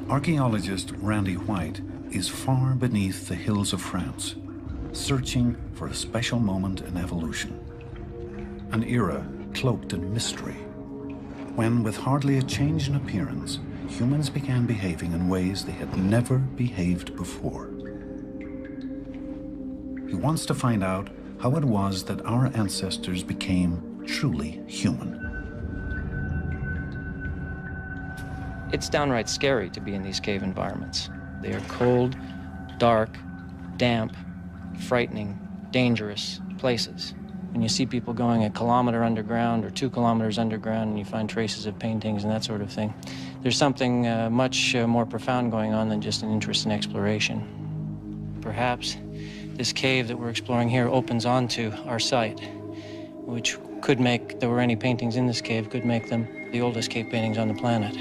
Archaeologist Randy White is far beneath the hills of France, searching for a special moment in evolution. An era cloaked in mystery, when, with hardly a change in appearance, humans began behaving in ways they had never behaved before. He wants to find out how it was that our ancestors became truly human. It's downright scary to be in these cave environments. They are cold, dark, damp, frightening, dangerous places. When you see people going a kilometer underground or 2 kilometers underground and you find traces of paintings and that sort of thing, there's something much more profound going on than just an interest in exploration. Perhaps this cave that we're exploring here opens onto our site, which could make, if there were any paintings in this cave, could make them the oldest cave paintings on the planet.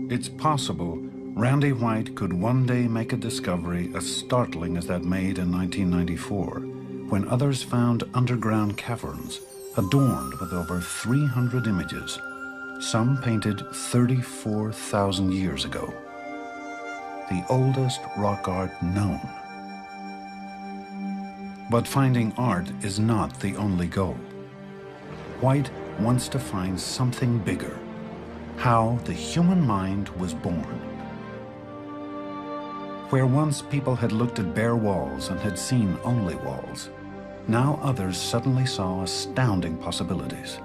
It's possible Randy White could one day make a discovery as startling as that made in 1994, when others found underground caverns adorned with over 300 images, some painted 34,000 years ago. The oldest rock art known. But finding art is not the only goal. White wants to find something bigger. How the human mind was born. Where once people had looked at bare walls and had seen only walls, now others suddenly saw astounding possibilities.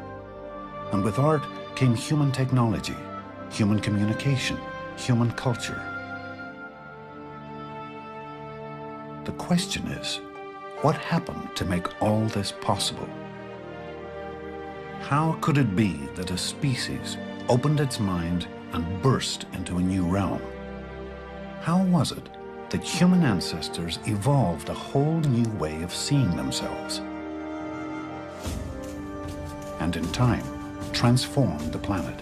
And with art came human technology, human communication, human culture. The question is, what happened to make all this possible? How could it be that a species opened its mind and burst into a new realm? How was it that human ancestors evolved a whole new way of seeing themselves? And in time, transformed the planet.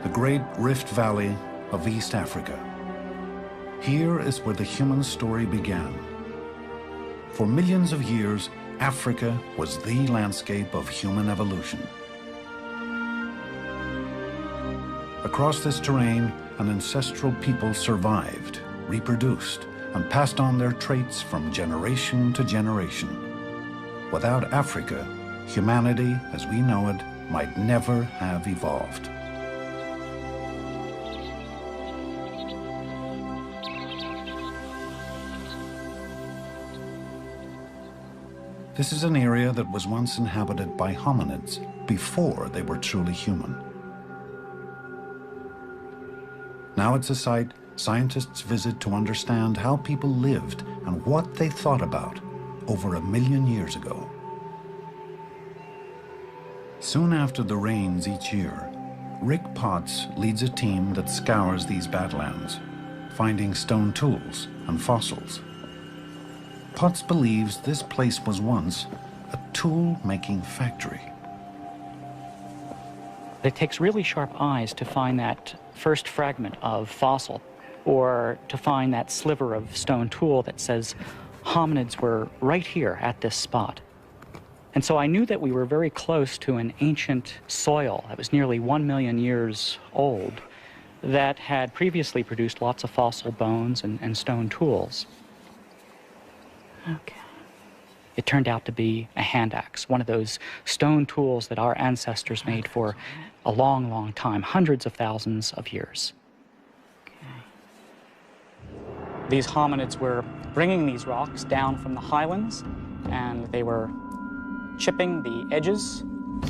The Great Rift Valley of East Africa. Here is where the human story began. For millions of years, Africa was the landscape of human evolution. Across this terrain, an ancestral people survived, reproduced, and passed on their traits from generation to generation. Without Africa, humanity as we know it might never have evolved. This is an area that was once inhabited by hominids before they were truly human. Now it's a site scientists visit to understand how people lived and what they thought about over 1 million years ago. Soon after the rains each year, Rick Potts leads a team that scours these badlands, finding stone tools and fossils. Potts believes this place was once a tool-making factory. It takes really sharp eyes to find that first fragment of fossil, or to find that sliver of stone tool that says hominids were right here at this spot. And so I knew that we were very close to an ancient soil that was nearly 1 million years old that had previously produced lots of fossil bones and stone tools. Okay. It turned out to be a hand axe, one of those stone tools that our ancestors made for a long, long time, hundreds of thousands of years. These hominids were bringing these rocks down from the highlands, and they were chipping the edges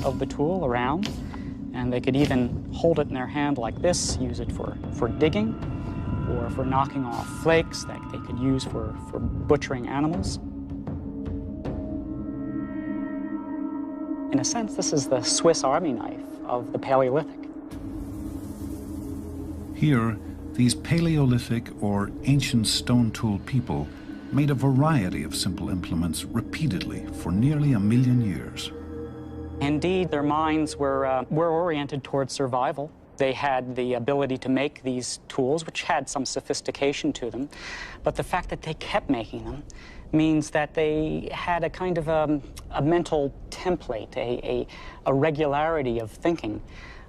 of the tool around, and they could even hold it in their hand like this, use it for digging, or for knocking off flakes that they could use for butchering animals. In a sense, this is the Swiss Army knife of the Paleolithic. Here, these Paleolithic or ancient stone tool people made a variety of simple implements repeatedly for nearly 1 million years. Indeed, their minds were oriented towards survival. They had the ability to make these tools, which had some sophistication to them, but the fact that they kept making them means that they had a kind of a mental template, a regularity of thinking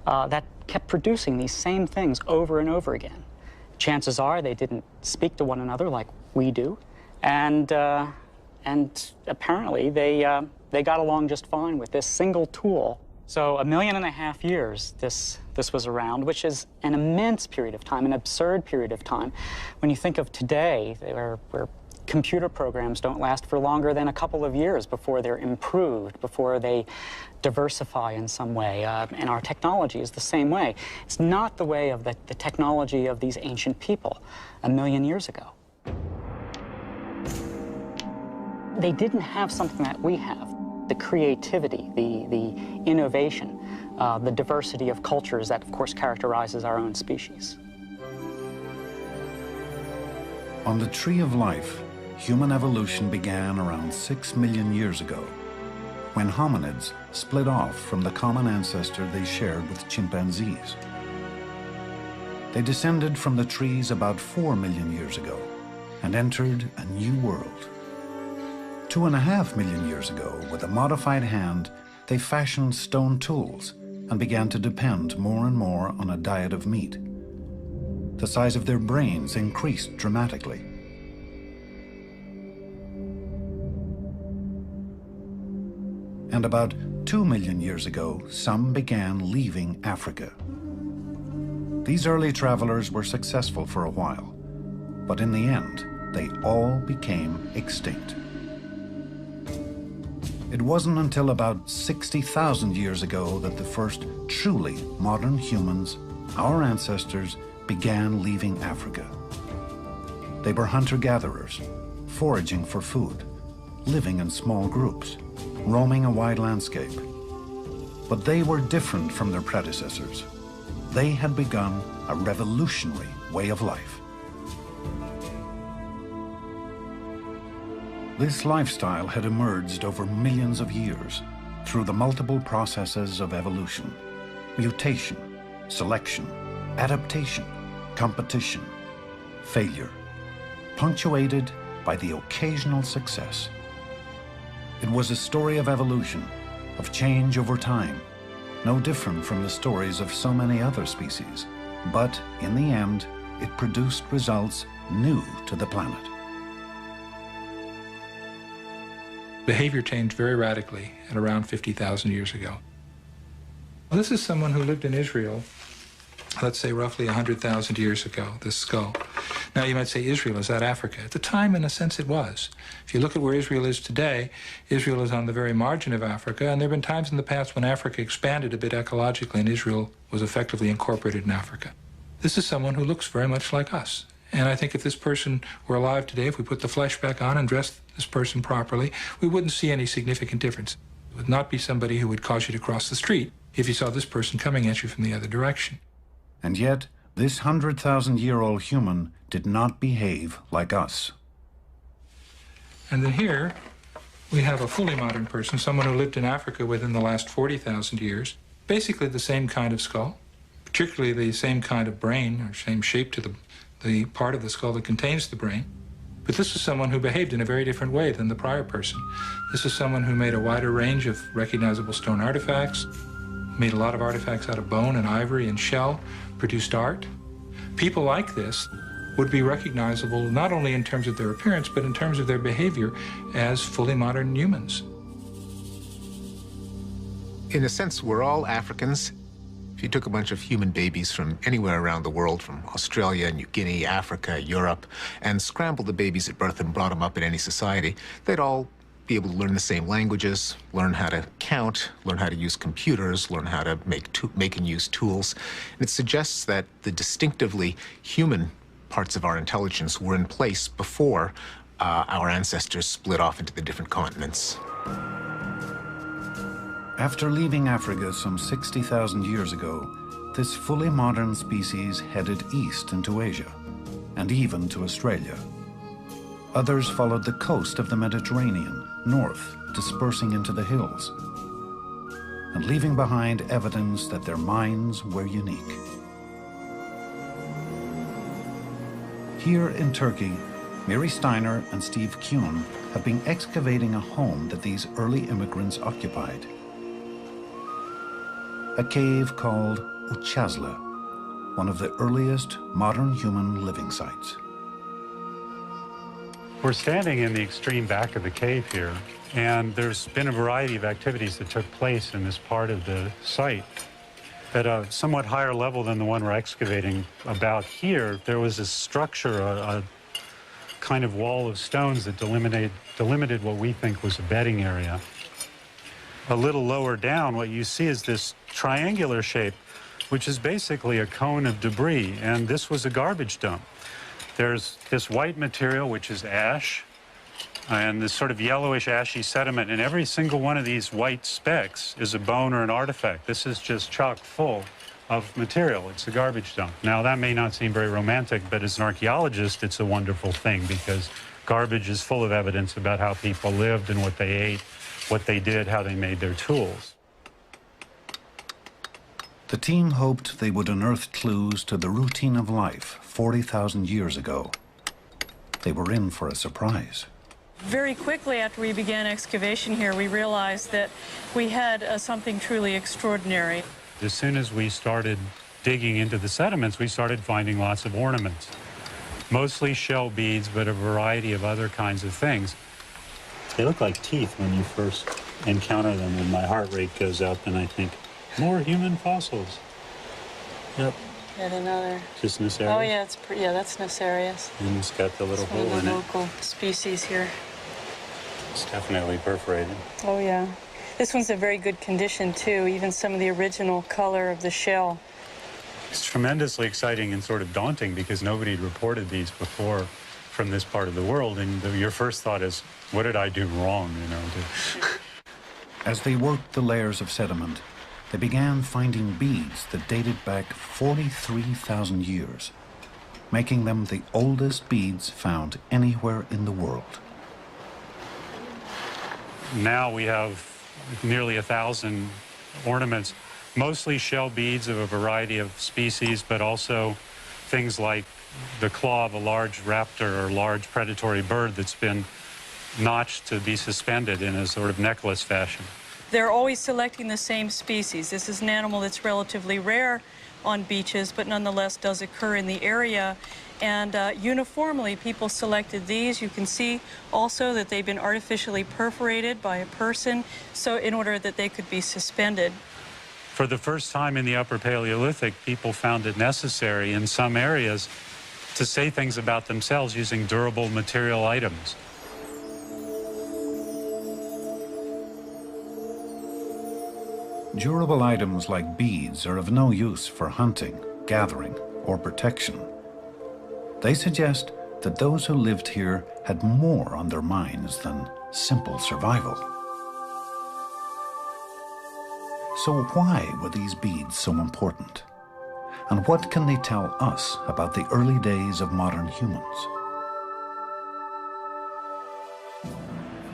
that kept producing these same things over and over again. Chances are they didn't speak to one another like we do, and apparently they got along just fine with this single tool. So 1.5 million years this was around, which is an immense period of time, an absurd period of time. When you think of today, where computer programs don't last for longer than a couple of years before they're improved, before they diversify in some way, and our technology is the same way. It's not the way of the technology of these ancient people 1 million years ago. They didn't have something that we have. The creativity, the innovation, the diversity of cultures that, of course, characterizes our own species. On the Tree of Life, human evolution began around 6 million years ago, when hominids split off from the common ancestor they shared with chimpanzees. They descended from the trees about 4 million years ago and entered a new world. 2.5 million years ago, with a modified hand, they fashioned stone tools and began to depend more and more on a diet of meat. The size of their brains increased dramatically. And about 2 million years ago, some began leaving Africa. These early travelers were successful for a while, but in the end, they all became extinct. It wasn't until about 60,000 years ago that the first truly modern humans, our ancestors, began leaving Africa. They were hunter-gatherers, foraging for food, living in small groups, roaming a wide landscape. But they were different from their predecessors. They had begun a revolutionary way of life. This lifestyle had emerged over millions of years through the multiple processes of evolution: mutation, selection, adaptation, competition, failure, punctuated by the occasional success. It was a story of evolution, of change over time, no different from the stories of so many other species. But in the end, it produced results new to the planet. Behavior changed very radically at around 50,000 years ago. This is someone who lived in Israel, let's say roughly 100,000 years ago, this skull. Now you might say, Israel, is that Africa? At the time, in a sense, it was. If you look at where Israel is today, Israel is on the very margin of Africa, and there have been times in the past when Africa expanded a bit ecologically and Israel was effectively incorporated in Africa. This is someone who looks very much like us. And I think if this person were alive today, if we put the flesh back on and dressed this person properly, we wouldn't see any significant difference. It would not be somebody who would cause you to cross the street if you saw this person coming at you from the other direction. And yet, this 100,000-year-old human did not behave like us. And then here, we have a fully modern person, someone who lived in Africa within the last 40,000 years. Basically the same kind of skull, particularly the same kind of brain, or same shape to the part of the skull that contains the brain. But this is someone who behaved in a very different way than the prior person. This is someone who made a wider range of recognizable stone artifacts, made a lot of artifacts out of bone and ivory and shell, produced art. People like this would be recognizable not only in terms of their appearance, but in terms of their behavior as fully modern humans. In a sense, we're all Africans. If you took a bunch of human babies from anywhere around the world, from Australia, New Guinea, Africa, Europe, and scrambled the babies at birth and brought them up in any society, they'd all be able to learn the same languages, learn how to count, learn how to use computers, learn how to make and use tools. And it suggests that the distinctively human parts of our intelligence were in place before our ancestors split off into the different continents. After leaving Africa some 60,000 years ago, this fully modern species headed east into Asia, and even to Australia. Others followed the coast of the Mediterranean, north, dispersing into the hills, and leaving behind evidence that their minds were unique. Here in Turkey, Mary Steiner and Steve Kuhn have been excavating a home that these early immigrants occupied. A cave called Uchazla, one of the earliest modern human living sites. We're standing in the extreme back of the cave here, and there's been a variety of activities that took place in this part of the site. At a somewhat higher level than the one we're excavating about here, there was a structure, a kind of wall of stones that delimited what we think was a bedding area. A little lower down, what you see is this triangular shape, which is basically a cone of debris, and this was a garbage dump. There's this white material, which is ash, and this sort of yellowish ashy sediment, and every single one of these white specks is a bone or an artifact. This is just chock full of material. It's a garbage dump. Now, that may not seem very romantic, but as an archaeologist, it's a wonderful thing, because garbage is full of evidence about how people lived and what they ate, what they did, how they made their tools. The team hoped they would unearth clues to the routine of life 40,000 years ago. They were in for a surprise. Very quickly after we began excavation here, we realized that we had something truly extraordinary. As soon as we started digging into the sediments, we started finding lots of ornaments. Mostly shell beads, but a variety of other kinds of things. They look like teeth when you first encounter them, and my heart rate goes up, and I think, more human fossils. Yep. Yet another. Just Nacerius? Oh, yeah, yeah, that's Nacerius. And it's got the little hole in it. One of the local species here. It's definitely perforated. Oh, yeah. This one's in very good condition, too, even some of the original color of the shell. It's tremendously exciting and sort of daunting because nobody had reported these before from this part of the world, and your first thought is, what did I do wrong, you know? As they worked the layers of sediment, they began finding beads that dated back 43,000 years, making them the oldest beads found anywhere in the world. Now we have nearly 1,000 ornaments, mostly shell beads of a variety of species, but also things like the claw of a large raptor or large predatory bird that's been notched to be suspended in a sort of necklace fashion. They're always selecting the same species. This is an animal that's relatively rare on beaches, but nonetheless does occur in the area. And uniformly, people selected these. You can see also that they've been artificially perforated by a person, so in order that they could be suspended. For the first time in the Upper Paleolithic, people found it necessary in some areas to say things about themselves using durable material items. Durable items like beads are of no use for hunting, gathering, or protection. They suggest that those who lived here had more on their minds than simple survival. So why were these beads so important? And what can they tell us about the early days of modern humans?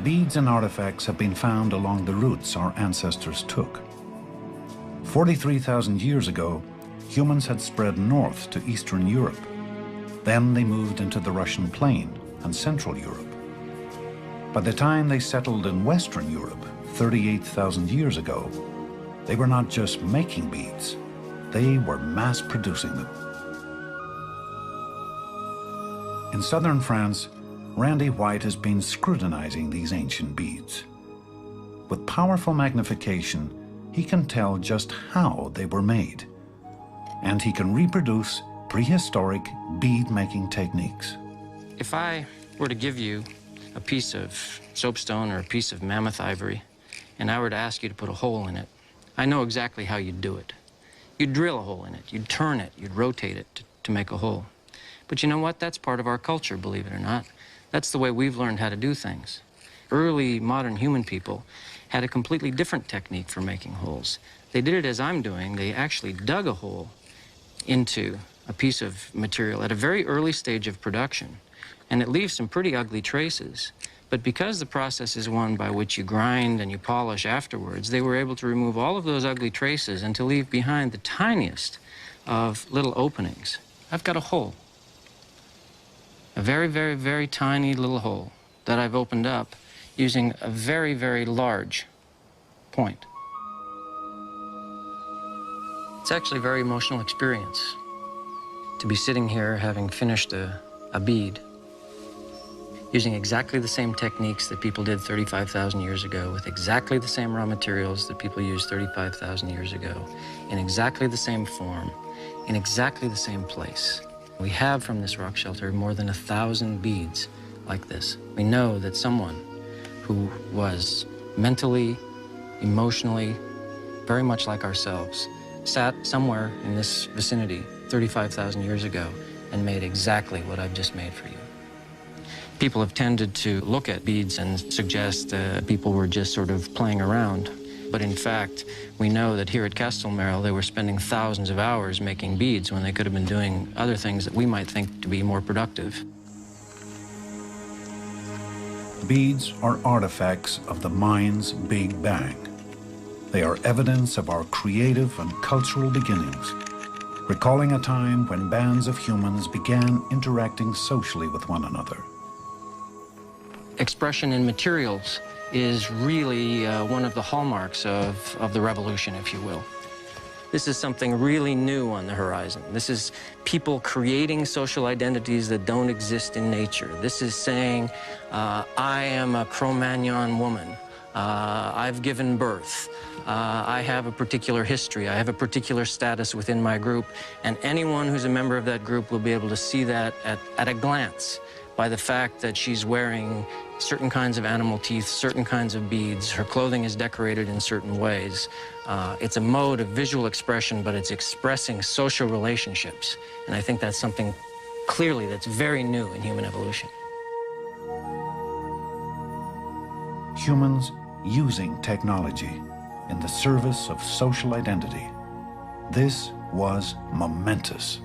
Beads and artifacts have been found along the routes our ancestors took. 43,000 years ago, humans had spread north to Eastern Europe. Then they moved into the Russian plain and Central Europe. By the time they settled in Western Europe, 38,000 years ago, they were not just making beads, they were mass-producing them. In southern France, Randy White has been scrutinizing these ancient beads. With powerful magnification, he can tell just how they were made, and he can reproduce prehistoric bead-making techniques. If I were to give you a piece of soapstone or a piece of mammoth ivory, and I were to ask you to put a hole in it, I know exactly how you'd do it. You'd drill a hole in it, you'd turn it, you'd rotate it to make a hole. But you know what? That's part of our culture, believe it or not. That's the way we've learned how to do things. Early modern human people had a completely different technique for making holes. They did it as I'm doing. They actually dug a hole into a piece of material at a very early stage of production, and it leaves some pretty ugly traces. But because the process is one by which you grind and you polish afterwards, they were able to remove all of those ugly traces and to leave behind the tiniest of little openings. I've got a hole. A very, very, very tiny little hole that I've opened up using a very, very large point. It's actually a very emotional experience to be sitting here having finished a bead using exactly the same techniques that people did 35,000 years ago, with exactly the same raw materials that people used 35,000 years ago, in exactly the same form, in exactly the same place. We have from this rock shelter more than 1,000 beads like this. We know that someone who was mentally, emotionally, very much like ourselves, sat somewhere in this vicinity 35,000 years ago and made exactly what I've just made for you. People have tended to look at beads and suggest people were just sort of playing around. But in fact, we know that here at Castelmerle, they were spending thousands of hours making beads when they could have been doing other things that we might think to be more productive. Beads are artifacts of the mind's Big Bang. They are evidence of our creative and cultural beginnings, recalling a time when bands of humans began interacting socially with one another. Expression in materials is really one of the hallmarks of the revolution, if you will. This is something really new on the horizon. This is people creating social identities that don't exist in nature. This is saying, I am a Cro-Magnon woman. I've given birth. I have a particular history. I have a particular status within my group. And anyone who's a member of that group will be able to see that at a glance by the fact that she's wearing certain kinds of animal teeth, certain kinds of beads. Her clothing is decorated in certain ways. It's a mode of visual expression, but it's expressing social relationships. And I think that's something clearly that's very new in human evolution. Humans using technology in the service of social identity. This was momentous.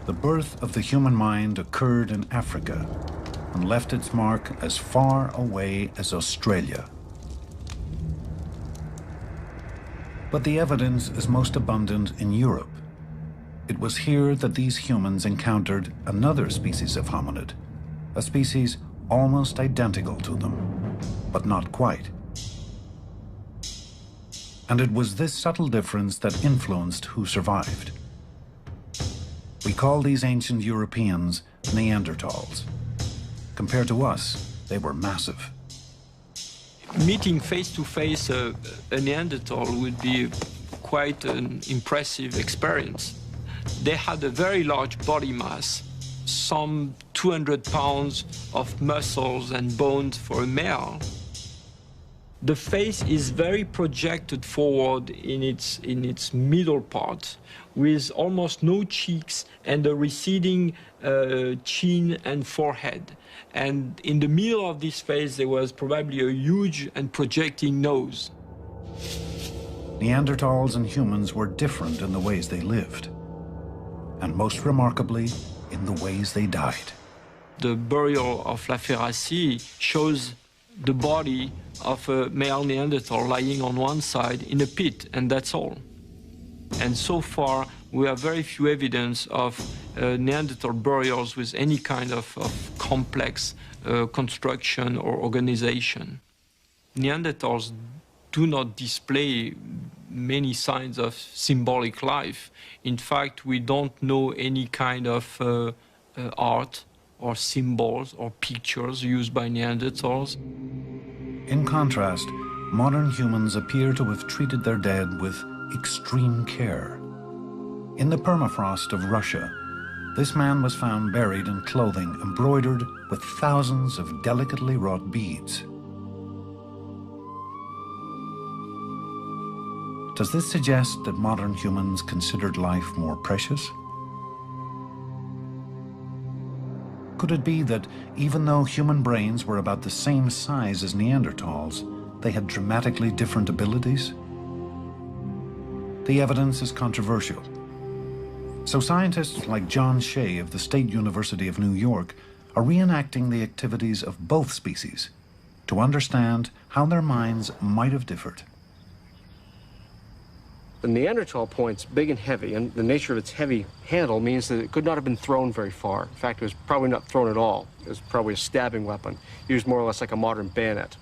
The birth of the human mind occurred in Africa and left its mark as far away as Australia. But the evidence is most abundant in Europe. It was here that these humans encountered another species of hominid, a species almost identical to them, but not quite. And it was this subtle difference that influenced who survived. We call these ancient Europeans Neanderthals. Compared to us, they were massive. Meeting face-to-face a Neanderthal would be quite an impressive experience. They had a very large body mass, some 200 pounds of muscles and bones for a male. The face is very projected forward in its middle part, with almost no cheeks and a receding chin and forehead. And in the middle of this face, there was probably a huge and projecting nose. Neanderthals and humans were different in the ways they lived, and most remarkably, in the ways they died. The burial of La Ferracie shows the body of a male Neanderthal lying on one side in a pit, and that's all. And so far, we have very few evidence of Neanderthal burials with any kind of complex construction or organization. Neanderthals do not display many signs of symbolic life. In fact, we don't know any kind of art or symbols or pictures used by Neanderthals. In contrast, modern humans appear to have treated their dead with extreme care. In the permafrost of Russia, this man was found buried in clothing embroidered with thousands of delicately wrought beads. Does this suggest that modern humans considered life more precious? Could it be that even though human brains were about the same size as Neanderthals, they had dramatically different abilities? The evidence is controversial. So scientists like John Shea of the State University of New York are reenacting the activities of both species to understand how their minds might have differed. The Neanderthal point's big and heavy, and the nature of its heavy handle means that it could not have been thrown very far. In fact, it was probably not thrown at all. It was probably a stabbing weapon, used more or less like a modern bayonet.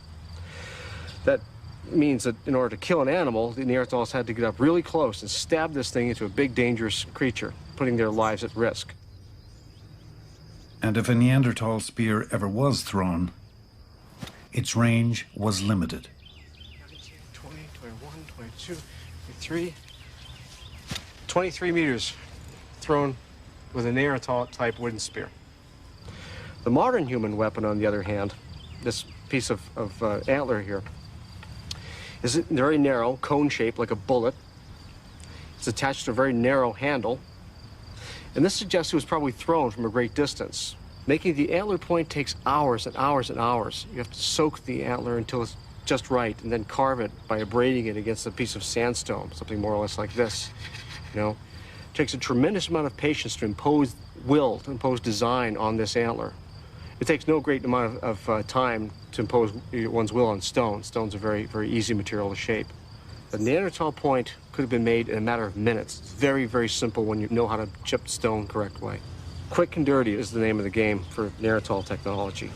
That means that in order to kill an animal, the Neanderthals had to get up really close and stab this thing into a big, dangerous creature, putting their lives at risk. And if a Neanderthal spear ever was thrown, its range was limited. 20, 21, 22, 23 meters thrown with a Neanderthal-type wooden spear. The modern human weapon, on the other hand, this piece of antler here, is very narrow, cone-shaped, like a bullet. It's attached to a very narrow handle. And this suggests it was probably thrown from a great distance. Making the antler point takes hours and hours and hours. You have to soak the antler until it's just right, and then carve it by abrading it against a piece of sandstone, something more or less like this. You know, it takes a tremendous amount of patience to impose will, to impose design on this antler. It takes no great amount of time to impose one's will on stone. Stone's a very, very easy material to shape. The Neanderthal point could have been made in a matter of minutes. It's very, very simple when you know how to chip stone the correct way. Quick and dirty is the name of the game for Neanderthal technology.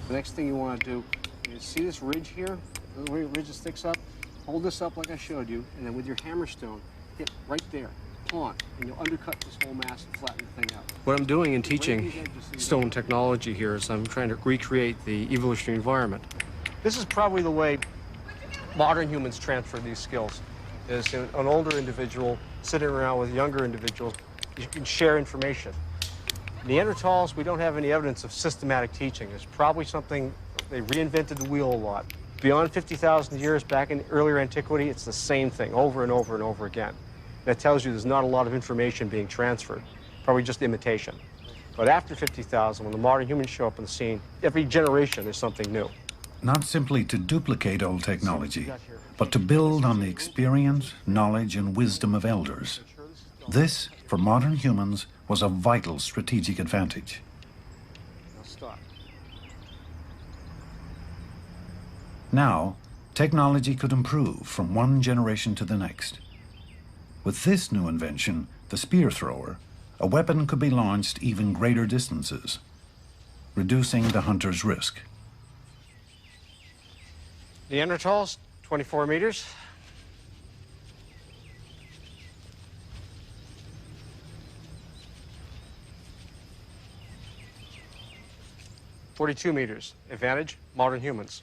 The next thing you want to do, you see this ridge here? The way the ridge sticks up? Hold this up like I showed you, and then with your hammerstone, hit right there. On, and you'll undercut this whole mass and flatten the thing out. What I'm doing in teaching stone technology here is I'm trying to recreate the evolutionary environment. This is probably the way modern humans transfer these skills, is an older individual sitting around with younger individuals. You can share information. Neanderthals, we don't have any evidence of systematic teaching. There's probably something, they reinvented the wheel a lot. Beyond 50,000 years back in earlier antiquity, it's the same thing over and over and over again. That tells you there's not a lot of information being transferred, probably just imitation. But after 50,000, when the modern humans show up on the scene, every generation there's something new. Not simply to duplicate old technology, but to build on the experience, knowledge, and wisdom of elders. This, for modern humans, was a vital strategic advantage. Now stop. Now, technology could improve from one generation to the next. With this new invention, the spear thrower, a weapon could be launched even greater distances, reducing the hunter's risk. Neanderthals, 24 meters. .42 meters. Advantage, modern humans.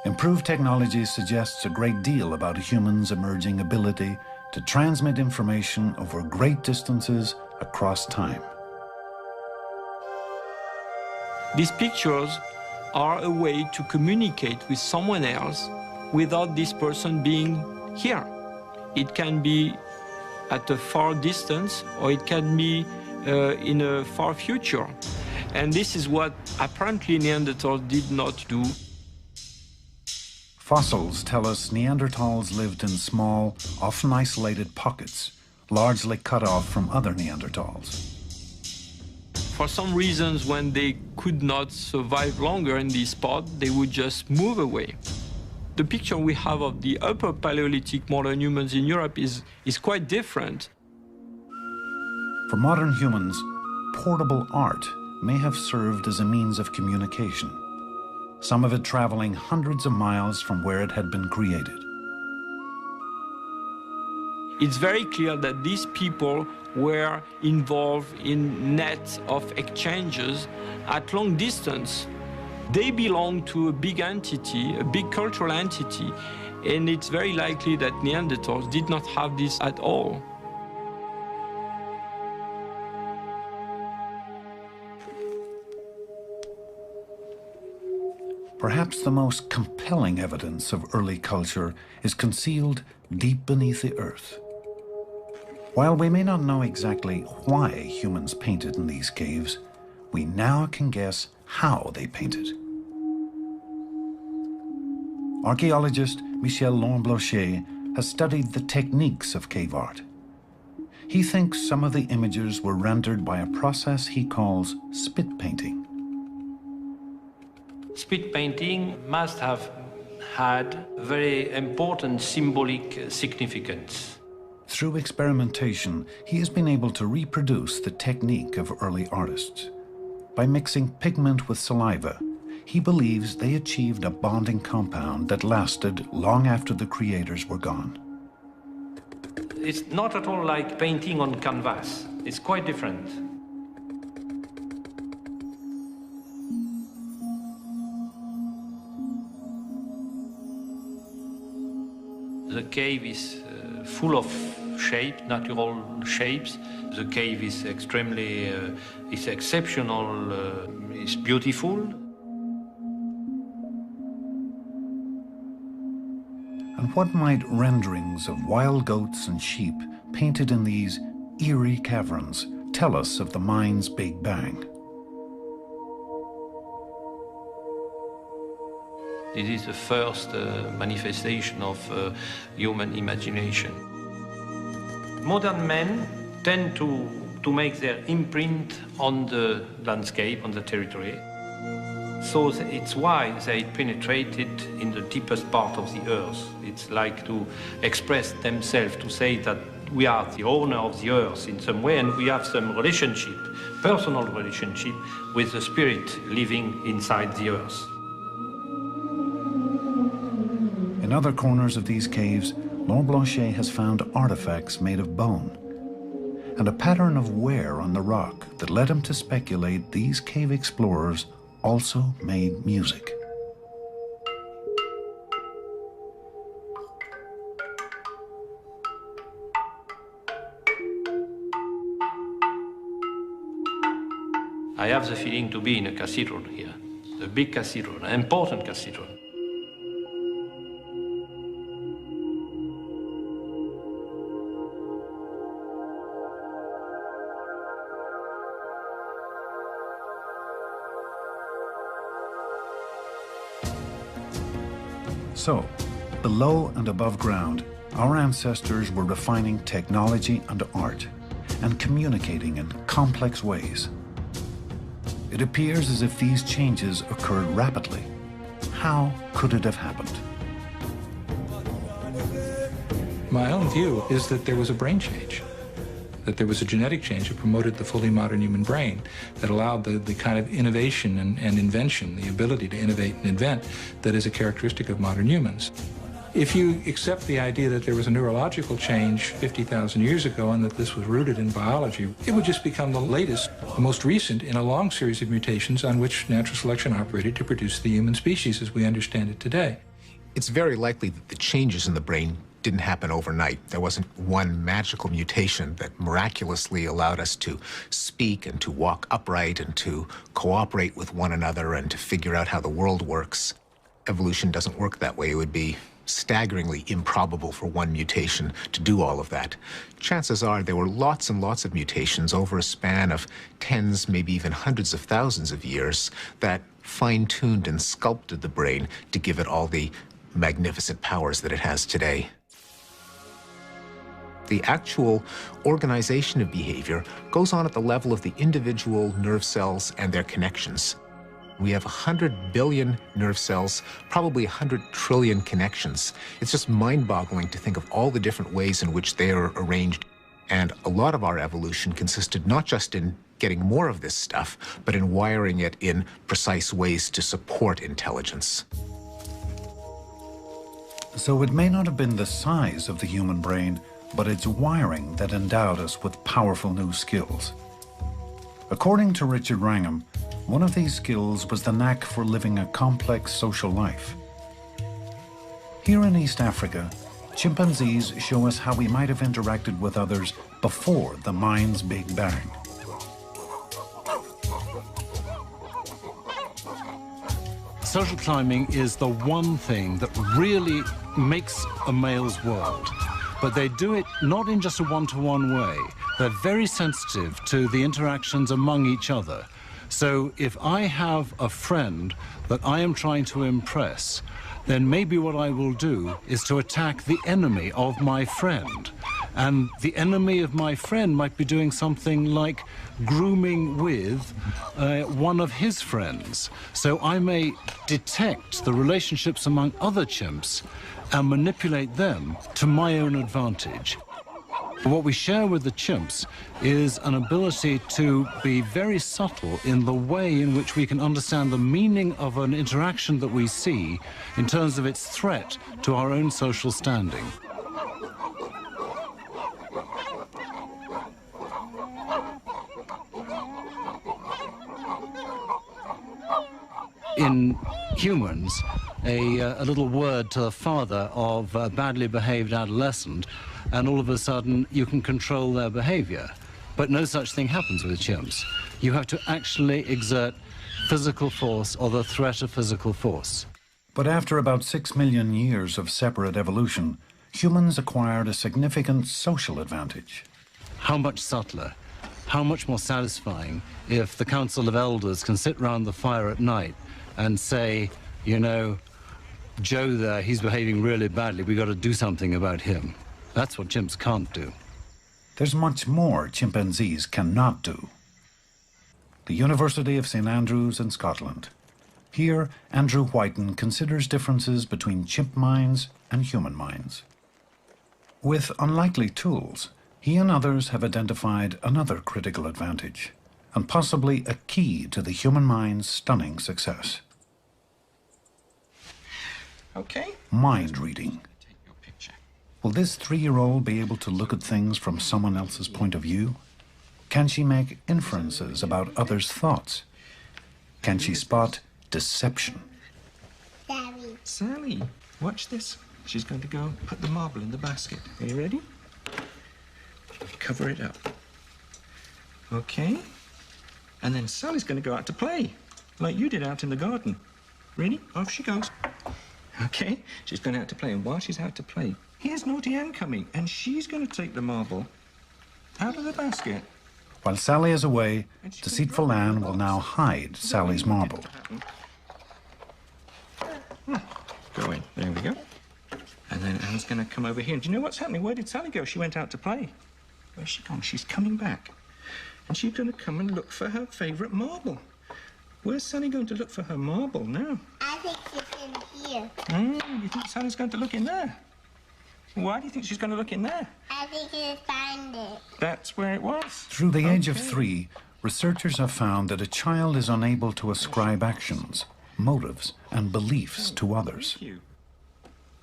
Improved technology suggests a great deal about a human's emerging ability to transmit information over great distances across time. These pictures are a way to communicate with someone else without this person being here. It can be at a far distance, or it can be in a far future. And this is what apparently Neanderthals did not do. Fossils tell us Neanderthals lived in small, often isolated pockets, largely cut off from other Neanderthals. For some reasons, when they could not survive longer in this spot, they would just move away. The picture we have of the upper Paleolithic modern humans in Europe is quite different. For modern humans, portable art may have served as a means of communication. some of it traveling hundreds of miles from where it had been created. It's very clear that these people were involved in nets of exchanges at long distance. They belong to a big entity, a big cultural entity, and it's very likely that Neanderthals did not have this at all. Perhaps the most compelling evidence of early culture is concealed deep beneath the earth. While we may not know exactly why humans painted in these caves, we now can guess how they painted. Archaeologist Michel Lamblanchet has studied the techniques of cave art. He thinks some of the images were rendered by a process he calls spit painting. Spit painting must have had very important symbolic significance. Through experimentation, he has been able to reproduce the technique of early artists. By mixing pigment with saliva, he believes they achieved a bonding compound that lasted long after the creators were gone. It's not at all like painting on canvas. It's quite different. The cave is full of shapes, natural shapes. The cave is extremely, it's exceptional, it's beautiful. And what might renderings of wild goats and sheep painted in these eerie caverns tell us of the mind's Big Bang? This is the first manifestation of human imagination. Modern men tend to make their imprint on the landscape, on the territory. So it's why they penetrated in the deepest part of the earth. It's like to express themselves, to say that we are the owner of the earth in some way, and we have some relationship, personal relationship, with the spirit living inside the earth. In other corners of these caves, Lamblanchet has found artifacts made of bone and a pattern of wear on the rock that led him to speculate these cave explorers also made music. I have the feeling to be in a cathedral here, a big cathedral, an important cathedral. So, below and above ground, our ancestors were refining technology and art and communicating in complex ways. It appears as if these changes occurred rapidly. How could it have happened? My own view is that there was a brain change, that there was a genetic change that promoted the fully modern human brain, that allowed the kind of innovation and invention, the ability to innovate and invent that is a characteristic of modern humans. If you accept the idea that there was a neurological change 50,000 years ago and that this was rooted in biology, it would just become the latest, the most recent in a long series of mutations on which natural selection operated to produce the human species as we understand it today. It's very likely that the changes in the brain didn't happen overnight. There wasn't one magical mutation that miraculously allowed us to speak and to walk upright and to cooperate with one another and to figure out how the world works. Evolution doesn't work that way. It would be staggeringly improbable for one mutation to do all of that. Chances are there were lots and lots of mutations over a span of tens, maybe even hundreds of thousands of years that fine-tuned and sculpted the brain to give it all the magnificent powers that it has today. The actual organization of behavior goes on at the level of the individual nerve cells and their connections. We have 100 billion nerve cells, probably 100 trillion connections. It's just mind-boggling to think of all the different ways in which they are arranged. And a lot of our evolution consisted not just in getting more of this stuff, but in wiring it in precise ways to support intelligence. So it may not have been the size of the human brain, but its wiring that endowed us with powerful new skills. According to Richard Wrangham, one of these skills was the knack for living a complex social life. Here in East Africa, chimpanzees show us how we might have interacted with others before the mind's Big Bang. Social climbing is the one thing that really makes a male's world. But they do it not in just a one-to-one way. They're very sensitive to the interactions among each other. So if I have a friend that I am trying to impress, then maybe what I will do is to attack the enemy of my friend. And the enemy of my friend might be doing something like grooming with one of his friends. So I may detect the relationships among other chimps and manipulate them to my own advantage. What we share with the chimps is an ability to be very subtle in the way in which we can understand the meaning of an interaction that we see in terms of its threat to our own social standing. In humans, a little word to the father of a badly behaved adolescent, and all of a sudden you can control their behavior. But no such thing happens with chimps. You have to actually exert physical force or the threat of physical force. But after about 6 million years of separate evolution, humans acquired a significant social advantage. How much subtler, how much more satisfying if the Council of Elders can sit round the fire at night and say, you know, Joe there, he's behaving really badly, we've got to do something about him. That's what chimps can't do. There's much more chimpanzees cannot do. The University of St Andrews in Scotland. Here, Andrew Whiten considers differences between chimp minds and human minds. With unlikely tools, he and others have identified another critical advantage, and possibly a key to the human mind's stunning success. Okay. Mind reading. Will this 3-year-old be able to look at things from someone else's point of view? Can she make inferences about others' thoughts? Can she spot deception? Daddy. Sally, watch this. She's going to go put the marble in the basket. Are you ready? Cover it up. Okay. And then Sally's going to go out to play, like you did out in the garden. Ready? Off she goes. Okay, she's going out to play, and while she's out to play, here's Naughty Ann coming, and she's going to take the marble out of the basket. While Sally is away, deceitful Anne will now hide Sally's marble. Go in. There we go. And then Anne's going to come over here. And do you know what's happening? Where did Sally go? She went out to play. Where's she gone? She's coming back. And she's going to come and look for her favourite marble. Where's Sally going to look for her marble now? I think it's in here. You think Sally's going to look in there? Why do you think she's going to look in there? I think it's find it. That's where it was. Through the age of 3, researchers have found that a child is unable to ascribe actions, motives, and beliefs to others.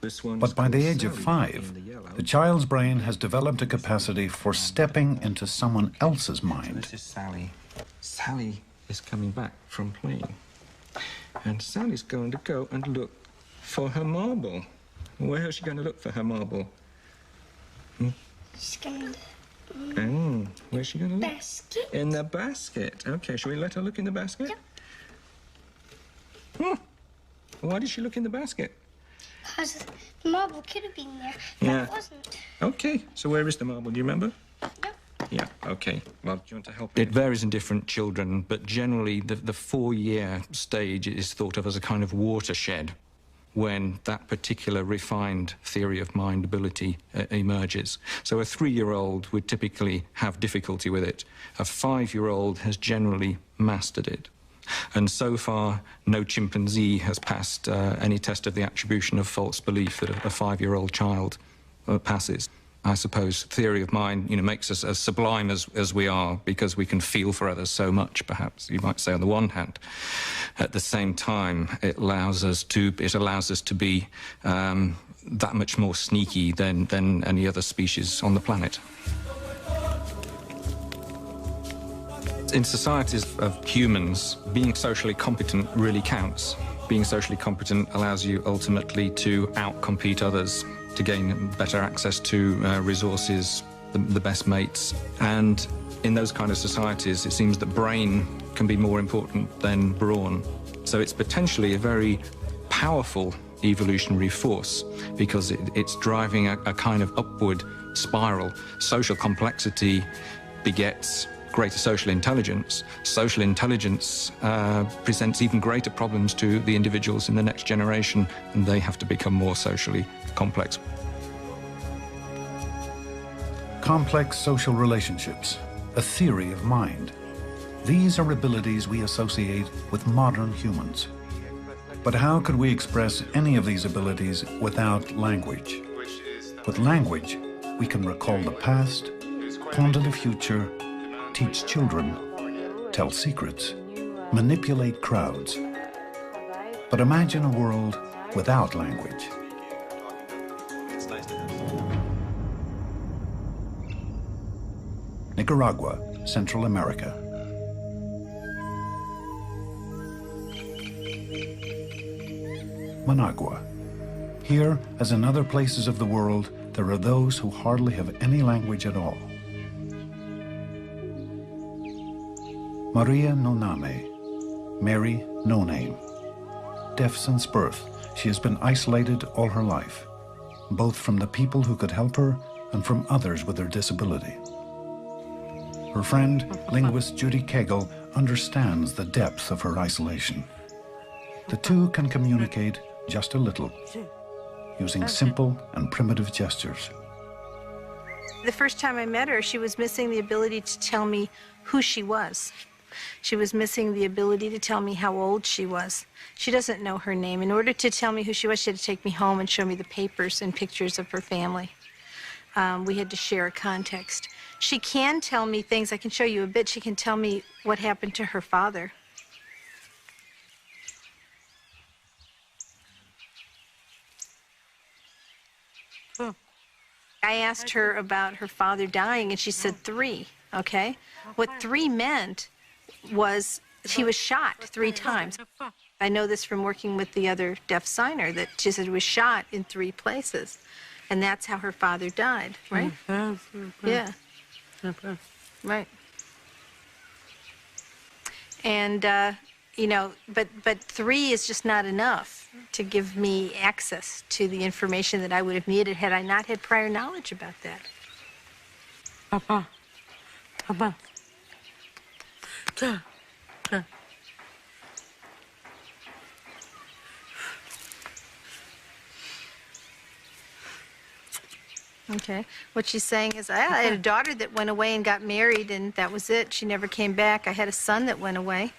But by the age of 5, the child's brain has developed a capacity for stepping into someone else's mind. This is Sally. Sally is coming back from playing. And Sally's going to go and look for her marble. Where is she going to look for her marble? She's going to... where's she going to look? Basket. In the basket. Okay, shall we let her look in the basket? Yep. Why did she look in the basket? Because the marble could have been there, but it wasn't. Okay, so where is the marble? Do you remember? Yep. Yeah, okay. Well, do you want to help? It varies in different children, but generally the 4-year stage is thought of as a kind of watershed when that particular refined theory of mind ability emerges. So a 3-year-old would typically have difficulty with it. A 5-year-old has generally mastered it. And so far, no chimpanzee has passed any test of the attribution of false belief that a 5-year-old child passes. I suppose, theory of mind, makes us as sublime as we are because we can feel for others so much, perhaps, you might say, on the one hand. At the same time, it allows us to be that much more sneaky than any other species on the planet. In societies of humans, being socially competent really counts. Being socially competent allows you ultimately to outcompete others, to gain better access to resources, the best mates. And in those kind of societies, it seems that brain can be more important than brawn. So it's potentially a very powerful evolutionary force because it's driving a kind of upward spiral. Social complexity begets greater social intelligence. Social intelligence presents even greater problems to the individuals in the next generation, and they have to become more socially complex. Complex social relationships, a theory of mind. These are abilities we associate with modern humans. But how could we express any of these abilities without language? With language, we can recall the past, ponder the future, teach children, tell secrets, manipulate crowds. But imagine a world without language. Nicaragua, Central America. Managua. Here, as in other places of the world, there are those who hardly have any language at all. Maria no Name, Mary no name. Deaf since birth, she has been isolated all her life, both from the people who could help her and from others with her disability. Her friend, linguist Judy Cagle, understands the depth of her isolation. The two can communicate just a little, using simple and primitive gestures. The first time I met her, she was missing the ability to tell me who she was. She was missing the ability to tell me how old she was. She doesn't know her name. In order to tell me who she was, she had to take me home and show me the papers and pictures of her family. We had to share a context. She can tell me things. I can show you a bit. She can tell me what happened to her father. I asked her about her father dying, and she said 3, okay? What 3 meant was he was shot 3 times. I know this from working with the other deaf signer, that she said he was shot in 3 places. And that's how her father died, right? Yeah. Right. And, you know, but 3 is just not enough to give me access to the information that I would have needed had I not had prior knowledge about that. Papa. Papa. Okay. What she's saying is, I had a daughter that went away and got married, and that was it. She never came back. I had a son that went away,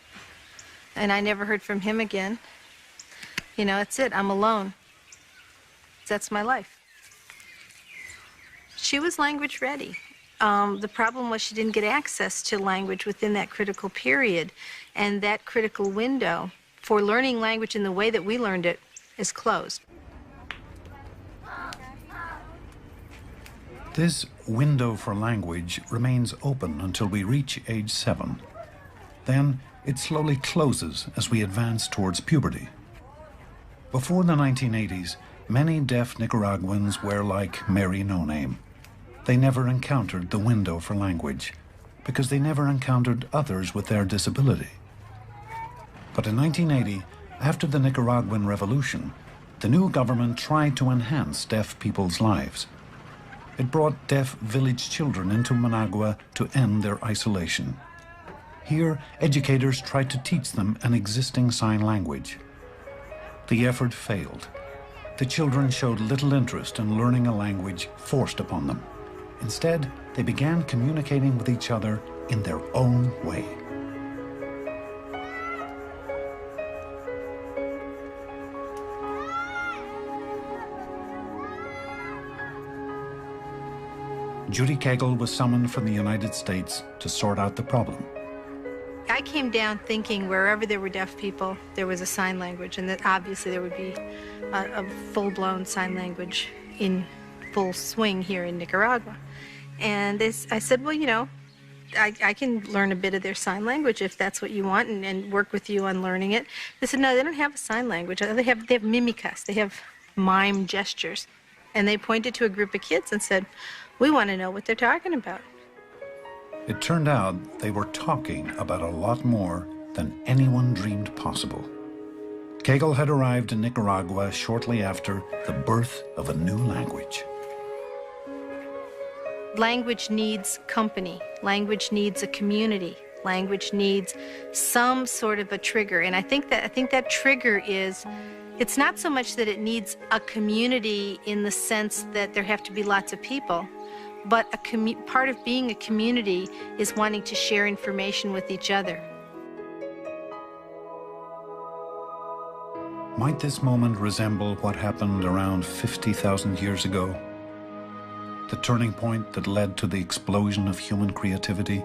and I never heard from him again. You know, that's it. I'm alone. That's my life. She was language ready. The problem was she didn't get access to language within that critical period, and that critical window for learning language in the way that we learned it is closed. This window for language remains open until we reach age 7. Then it slowly closes as we advance towards puberty. Before the 1980s, many deaf Nicaraguans were like Mary No Name. They never encountered the window for language because they never encountered others with their disability. But in 1980, after the Nicaraguan Revolution, the new government tried to enhance deaf people's lives. It brought deaf village children into Managua to end their isolation. Here, educators tried to teach them an existing sign language. The effort failed. The children showed little interest in learning a language forced upon them. Instead, they began communicating with each other in their own way. Judy Cagle was summoned from the United States to sort out the problem. I came down thinking wherever there were deaf people, there was a sign language, and that obviously there would be a full-blown sign language in full swing here in Nicaragua. And I said, well, you know, I can learn a bit of their sign language if that's what you want, and work with you on learning it. They said, no, they don't have a sign language. They have mimicas. They have mime gestures. And they pointed to a group of kids and said, we want to know what they're talking about. It turned out they were talking about a lot more than anyone dreamed possible. Cagle had arrived in Nicaragua shortly after the birth of a new language. Language needs company. Language needs a community. Language needs some sort of a trigger. And I think that trigger is, it's not so much that it needs a community in the sense that there have to be lots of people, but part of being a community is wanting to share information with each other. Might this moment resemble what happened around 50,000 years ago? The turning point that led to the explosion of human creativity?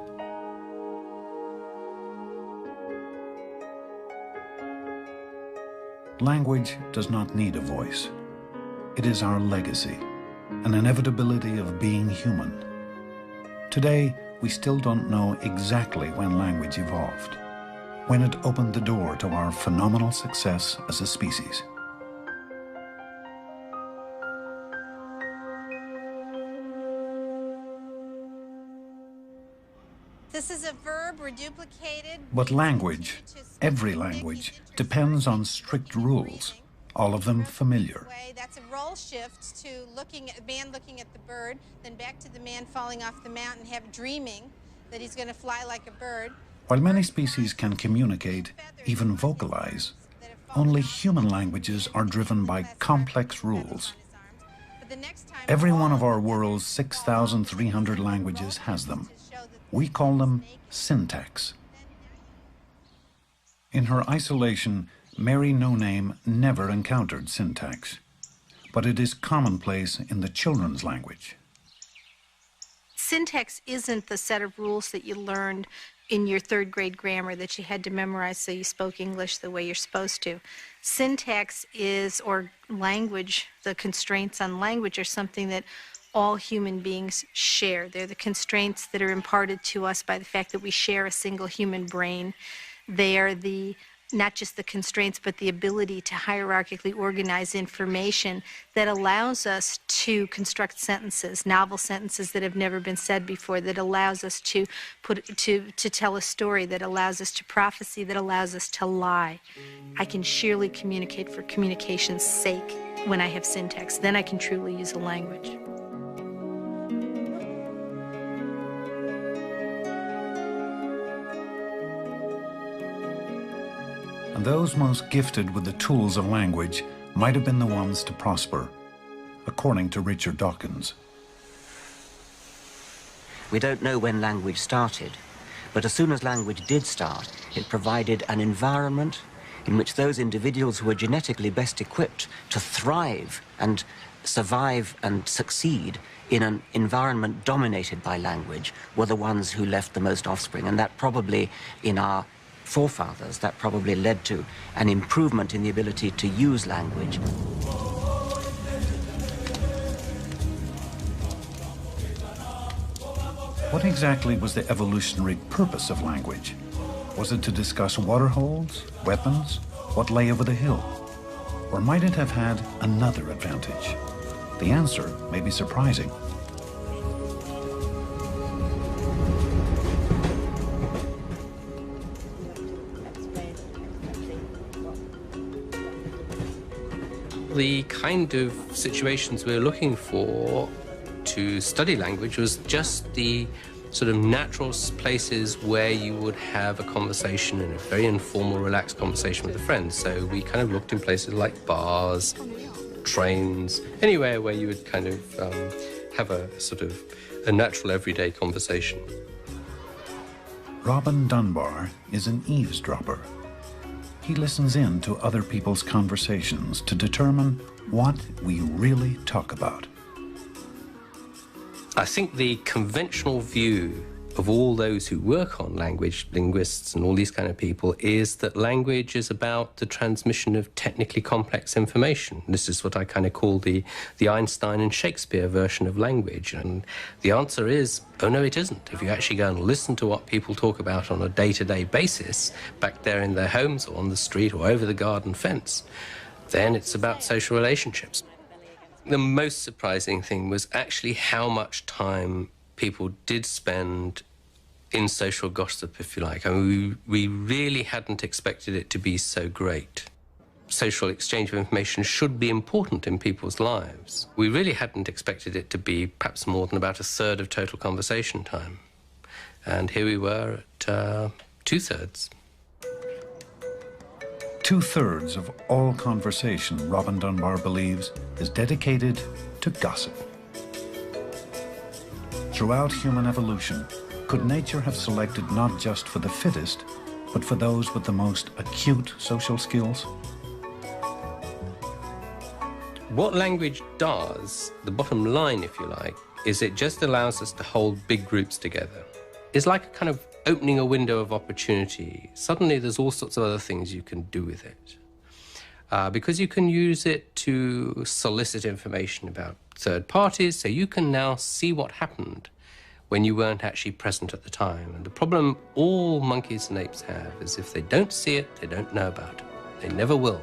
Language does not need a voice. It is our legacy, an inevitability of being human. Today, we still don't know exactly when language evolved, when it opened the door to our phenomenal success as a species. This is a verb reduplicated. But language, every language, depends on strict rules, all of them familiar. That's a role shift to a man looking at the bird, then back to the man falling off the mountain, dreaming that he's going to fly like a bird. While many species can communicate, even vocalize, only human languages are driven by complex rules. Every one of our world's 6,300 languages has them. We call them syntax. In her isolation, Mary No Name never encountered syntax, but it is commonplace in the children's language. Syntax isn't the set of rules that you learned in your third grade grammar that you had to memorize so you spoke English the way you're supposed to. Syntax is, or language, the constraints on language are something that all human beings share. They're the constraints that are imparted to us by the fact that we share a single human brain. They are not just the constraints, but the ability to hierarchically organize information that allows us to construct sentences, novel sentences that have never been said before, that allows us to tell a story, that allows us to prophecy, that allows us to lie. I can sheerly communicate for communication's sake when I have syntax. Then I can truly use a language. And those most gifted with the tools of language might have been the ones to prosper, according to Richard Dawkins. We don't know when language started, but as soon as language did start, it provided an environment in which those individuals who were genetically best equipped to thrive and survive and succeed in an environment dominated by language were the ones who left the most offspring. And that probably, in our forefathers, that probably led to an improvement in the ability to use language. What exactly was the evolutionary purpose of language? Was it to discuss water holes, weapons, what lay over the hill? Or might it have had another advantage? The answer may be surprising. The kind of situations we were looking for to study language was just the sort of natural places where you would have a conversation, and a very informal, relaxed conversation with a friend. So we kind of looked in places like bars, trains, anywhere where you would kind of have a sort of a natural everyday conversation. Robin Dunbar is an eavesdropper. He listens in to other people's conversations to determine what we really talk about. I think the conventional view of all those who work on language, linguists and all these kind of people, is that language is about the transmission of technically complex information. This is what I kind of call the Einstein and Shakespeare version of language. And the answer is, oh no, it isn't. If you actually go and listen to what people talk about on a day-to-day basis, back there in their homes or on the street or over the garden fence, then it's about social relationships. The most surprising thing was actually how much time people did spend in social gossip, if you like. I mean, we really hadn't expected it to be so great. Social exchange of information should be important in people's lives. We really hadn't expected it to be perhaps more than about a third of total conversation time. And here we were at two-thirds. Two-thirds of all conversation, Robin Dunbar believes, is dedicated to gossip. Throughout human evolution, could nature have selected not just for the fittest, but for those with the most acute social skills? What language does, the bottom line, if you like, is it just allows us to hold big groups together. It's like a kind of opening a window of opportunity. Suddenly there's all sorts of other things you can do with it. Because you can use it to solicit information about third parties, so you can now see what happened when you weren't actually present at the time. And the problem all monkeys and apes have is if they don't see it, they don't know about it. They never will.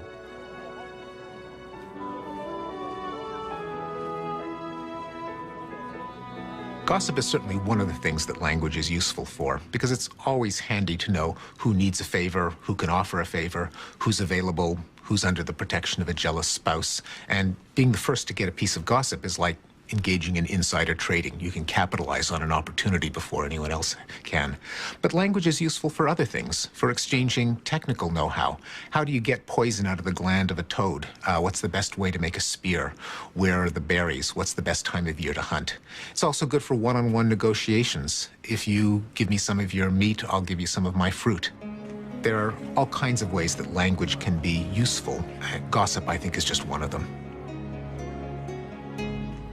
Gossip is certainly one of the things that language is useful for, because it's always handy to know who needs a favor, who can offer a favor, who's available, who's under the protection of a jealous spouse. And being the first to get a piece of gossip is like engaging in insider trading. You can capitalize on an opportunity before anyone else can. But language is useful for other things, for exchanging technical know-how. How do you get poison out of the gland of a toad? What's the best way to make a spear? Where are the berries? What's the best time of year to hunt? It's also good for one-on-one negotiations. If you give me some of your meat, I'll give you some of my fruit. There are all kinds of ways that language can be useful. Gossip, I think, is just one of them.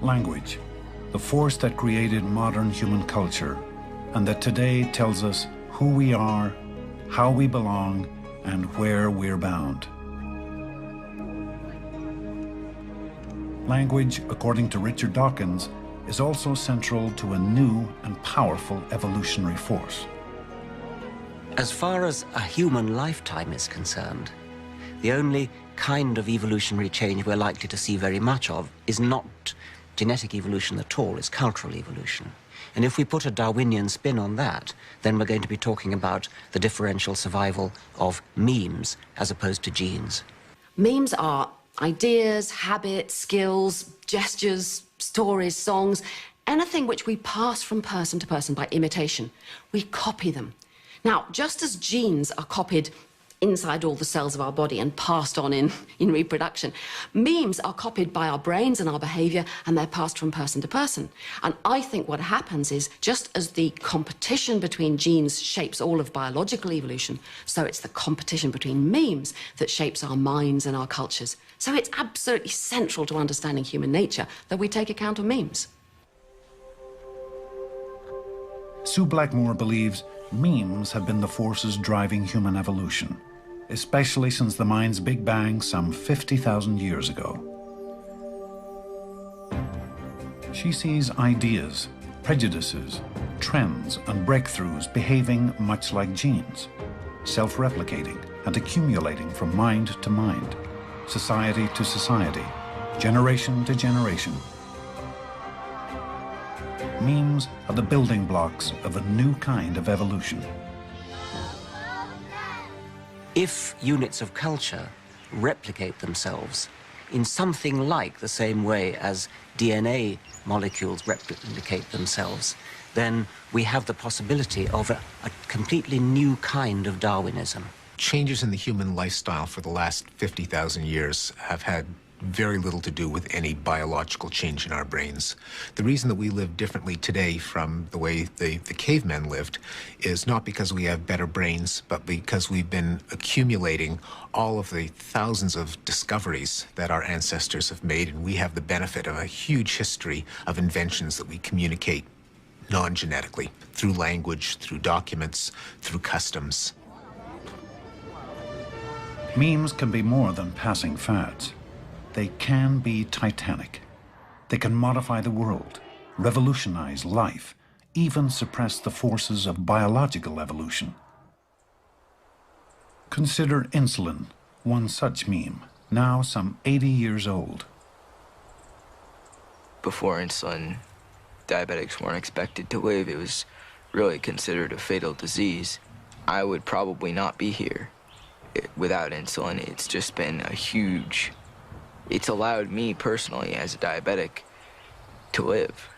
Language, the force that created modern human culture, and that today tells us who we are, how we belong, and where we're bound. Language, according to Richard Dawkins, is also central to a new and powerful evolutionary force. As far as a human lifetime is concerned, the only kind of evolutionary change we're likely to see very much of is not genetic evolution at all, it's cultural evolution. And if we put a Darwinian spin on that, then we're going to be talking about the differential survival of memes as opposed to genes. Memes are ideas, habits, skills, gestures, stories, songs, anything which we pass from person to person by imitation. We copy them. Now, just as genes are copied inside all the cells of our body and passed on in reproduction, memes are copied by our brains and our behavior, and they're passed from person to person. And I think what happens is, just as the competition between genes shapes all of biological evolution, so it's the competition between memes that shapes our minds and our cultures. So it's absolutely central to understanding human nature that we take account of memes. Sue Blackmore believes memes have been the forces driving human evolution, especially since the mind's Big Bang some 50,000 years ago. She sees ideas, prejudices, trends, and breakthroughs behaving much like genes, self-replicating and accumulating from mind to mind, society to society, generation to generation. Memes are the building blocks of a new kind of evolution. If units of culture replicate themselves in something like the same way as DNA molecules replicate themselves, then we have the possibility of a completely new kind of Darwinism. Changes in the human lifestyle for the last 50,000 years have had very little to do with any biological change in our brains. The reason that we live differently today from the way the cavemen lived is not because we have better brains, but because we've been accumulating all of the thousands of discoveries that our ancestors have made, and we have the benefit of a huge history of inventions that we communicate non-genetically, through language, through documents, through customs. Memes can be more than passing fads. They can be titanic. They can modify the world, revolutionize life, even suppress the forces of biological evolution. Consider insulin, one such meme, now some 80 years old. Before insulin, diabetics weren't expected to live. It was really considered a fatal disease. I would probably not be here without insulin. It's just been a huge... It's allowed me personally, as a diabetic, to live.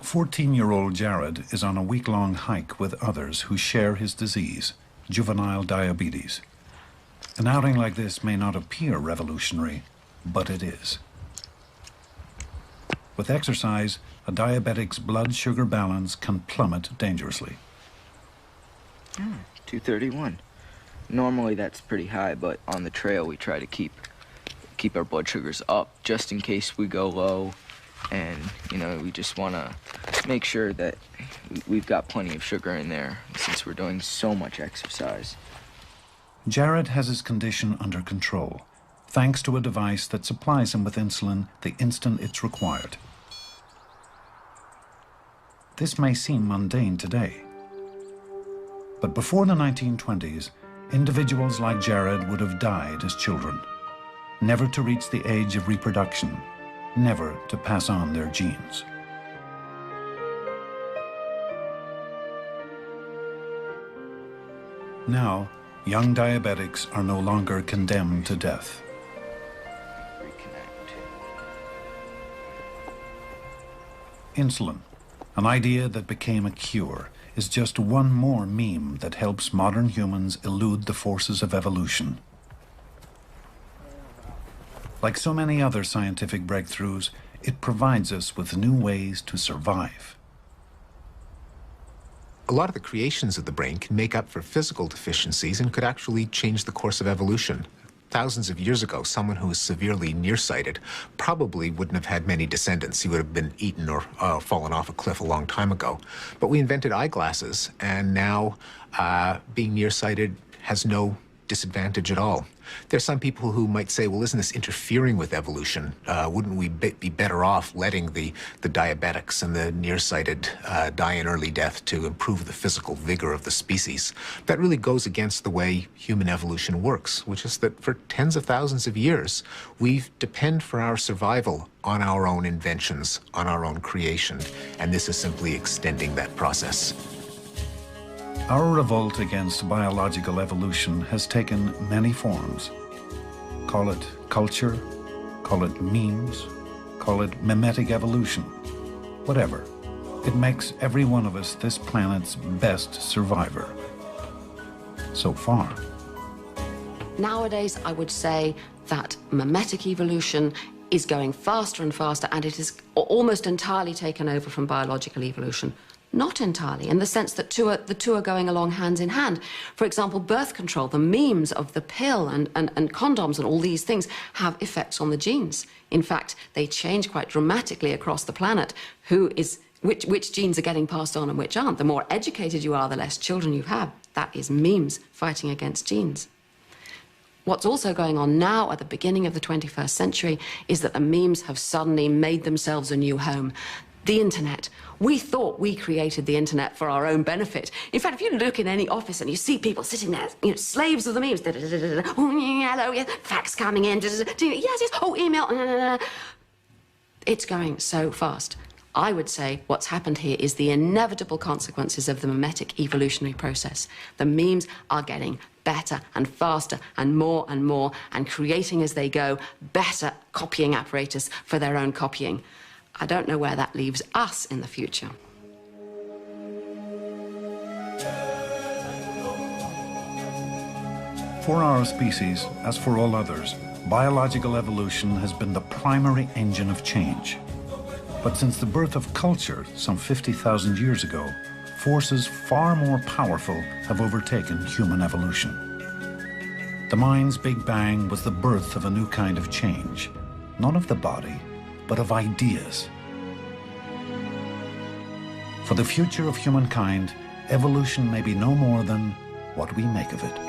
14-year-old Jared is on a week-long hike with others who share his disease, juvenile diabetes. An outing like this may not appear revolutionary, but it is. With exercise, a diabetic's blood sugar balance can plummet dangerously. 231. Normally that's pretty high, but on the trail we try to keep our blood sugars up just in case we go low. And, you know, we just want to make sure that we've got plenty of sugar in there since we're doing so much exercise. Jared has his condition under control, thanks to a device that supplies him with insulin the instant it's required. This may seem mundane today, but before the 1920s, individuals like Jared would have died as children, never to reach the age of reproduction, never to pass on their genes. Now, young diabetics are no longer condemned to death. Insulin, an idea that became a cure, is just one more meme that helps modern humans elude the forces of evolution. Like so many other scientific breakthroughs, it provides us with new ways to survive. A lot of the creations of the brain can make up for physical deficiencies and could actually change the course of evolution. Thousands of years ago, someone who was severely nearsighted probably wouldn't have had many descendants. He would have been eaten or fallen off a cliff a long time ago. But we invented eyeglasses, and now being nearsighted has no disadvantage at all. There's some people who might say, well, isn't this interfering with evolution? Wouldn't we be better off letting the diabetics and the nearsighted die an early death to improve the physical vigor of the species? That really goes against the way human evolution works, which is that for tens of thousands of years, we've depend for our survival on our own inventions, on our own creation, and this is simply extending that process. Our revolt against biological evolution has taken many forms. Call it culture, call it memes, call it mimetic evolution, whatever. It makes every one of us this planet's best survivor. So far. Nowadays, I would say that mimetic evolution is going faster and faster, and it is almost entirely taken over from biological evolution. Not entirely, in the sense that the two are going along hand in hand. For example, birth control, the memes of the pill and condoms and all these things have effects on the genes. In fact, they change quite dramatically across the planet which genes are getting passed on and which aren't. The more educated you are, the less children you have. That is memes fighting against genes. What's also going on now at the beginning of the 21st century is that the memes have suddenly made themselves a new home. The internet. We thought we created the internet for our own benefit. In fact, if you look in any office and you see people sitting there, you know, slaves of the memes, oh, hello, yes, fax coming in, yes, yes, oh, email, it's going so fast. I would say what's happened here is the inevitable consequences of the mimetic evolutionary process. The memes are getting better and faster and more and creating as they go better copying apparatus for their own copying. I don't know where that leaves us in the future. For our species, as for all others, biological evolution has been the primary engine of change. But since the birth of culture some 50,000 years ago, forces far more powerful have overtaken human evolution. The mind's Big Bang was the birth of a new kind of change, not of the body, but of ideas. For the future of humankind, evolution may be no more than what we make of it.